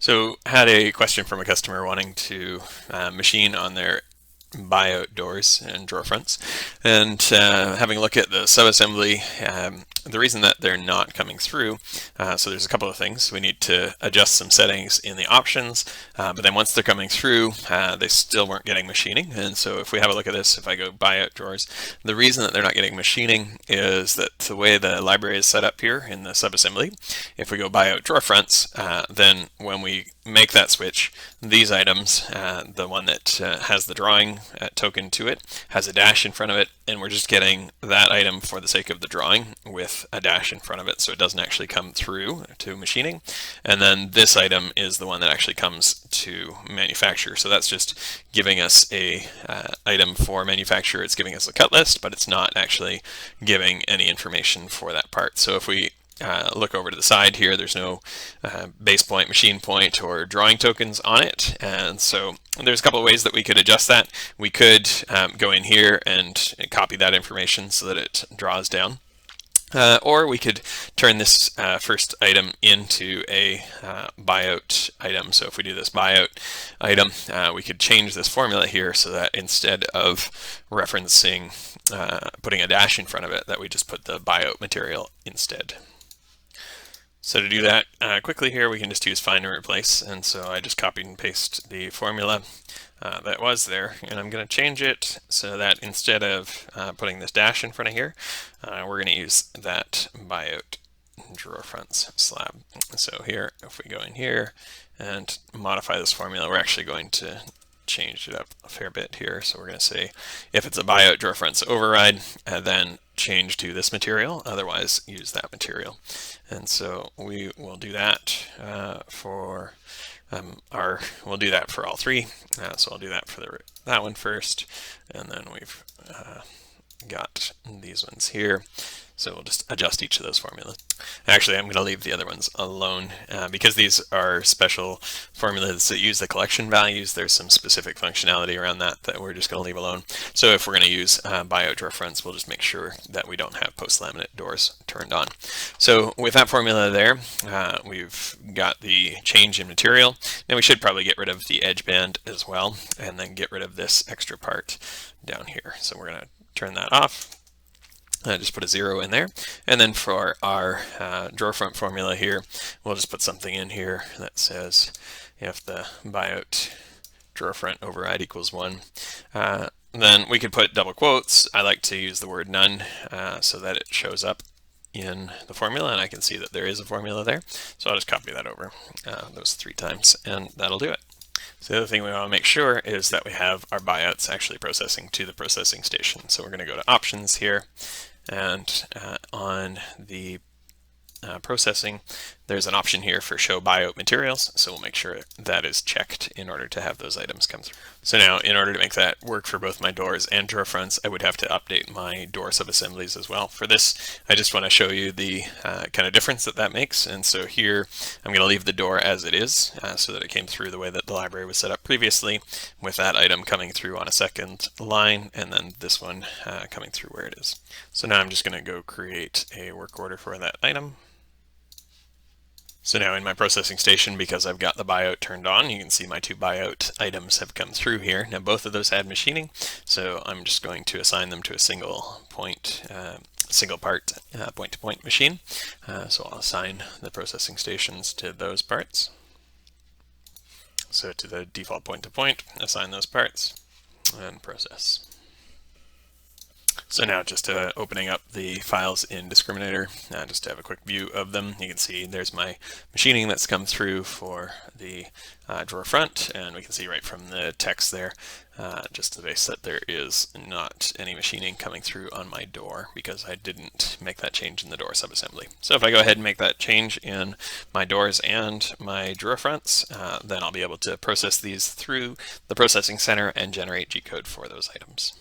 So, had a question from a customer wanting to machine on their buyout doors and drawer fronts, and having a look at the subassembly. The reason that they're not coming through, so there's a couple of things. We need to adjust some settings in the options, but then once they're coming through, they still weren't getting machining. And so if we have a look at this, if I go buyout drawers, the reason that they're not getting machining is that the way the library is set up here in the subassembly, if we go buyout drawer fronts, then when we make that switch, these items, the one that has the drawing token to it, has a dash in front of it, and we're just getting that item for the sake of the drawing with a dash in front of it, so it doesn't actually come through to machining. And then this item is the one that actually comes to manufacture. So that's just giving us a item for manufacture. It's giving us a cut list, but it's not actually giving any information for that part. So if we look over to the side here, there's no base point, machine point, or drawing tokens on it. And so there's a couple of ways that we could adjust that. We could go in here and copy that information so that it draws down. Or we could turn this first item into a buyout item. So if we do this buyout item, we could change this formula here so that instead of referencing putting a dash in front of it, that we just put the buyout material instead. So to do that quickly here, we can just use find and replace. And so I just copied and pasted the formula that was there, and I'm going to change it so that instead of putting this dash in front of here, we're going to use that buyout drawer fronts slab. So here, if we go in here and modify this formula, we're actually going to change it up a fair bit here. So we're going to say if it's a buyout drawer fronts override, then change to this material, otherwise use that material. And so we will do that for we'll do that for all three. So I'll do that for that one first, and then we've got these ones here. So we'll just adjust each of those formulas. Actually, I'm going to leave the other ones alone because these are special formulas that use the collection values. There's some specific functionality around that we're just going to leave alone. So if we're going to use buyout drawer fronts, we'll just make sure that we don't have post laminate doors turned on. So with that formula there, we've got the change in material. Now we should probably get rid of the edge band as well, and then get rid of this extra part down here. So we're going to turn that off. Just put a 0 in there, and then for our drawer front formula here, we'll just put something in here that says if the buyout drawer front override equals 1. Then we could put double quotes. I like to use the word none so that it shows up in the formula, and I can see that there is a formula there. So I'll just copy that over those 3 times, and that'll do it. So the other thing we want to make sure is that we have our buyouts actually processing to the processing station. So we're going to go to options here, and on the processing, there's an option here for show buyout materials. So we'll make sure that is checked in order to have those items come through. So now in order to make that work for both my doors and drawer fronts, I would have to update my door subassemblies as well. For this, I just want to show you the kind of difference that makes. And so here, I'm going to leave the door as it is so that it came through the way that the library was set up previously, with that item coming through on a second line, and then this one coming through where it is. So now I'm just going to go create a work order for that item. So now in my processing station, because I've got the buyout turned on, you can see my 2 buyout items have come through here. Now both of those had machining, so I'm just going to assign them to a single point, point-to-point machine. So I'll assign the processing stations to those parts. So to the default point-to-point, assign those parts and process. So now just opening up the files in Discriminator, just to have a quick view of them. You can see there's my machining that's come through for the drawer front, and we can see right from the text there, just the base, that there is not any machining coming through on my door because I didn't make that change in the door subassembly. So if I go ahead and make that change in my doors and my drawer fronts, then I'll be able to process these through the processing center and generate G-code for those items.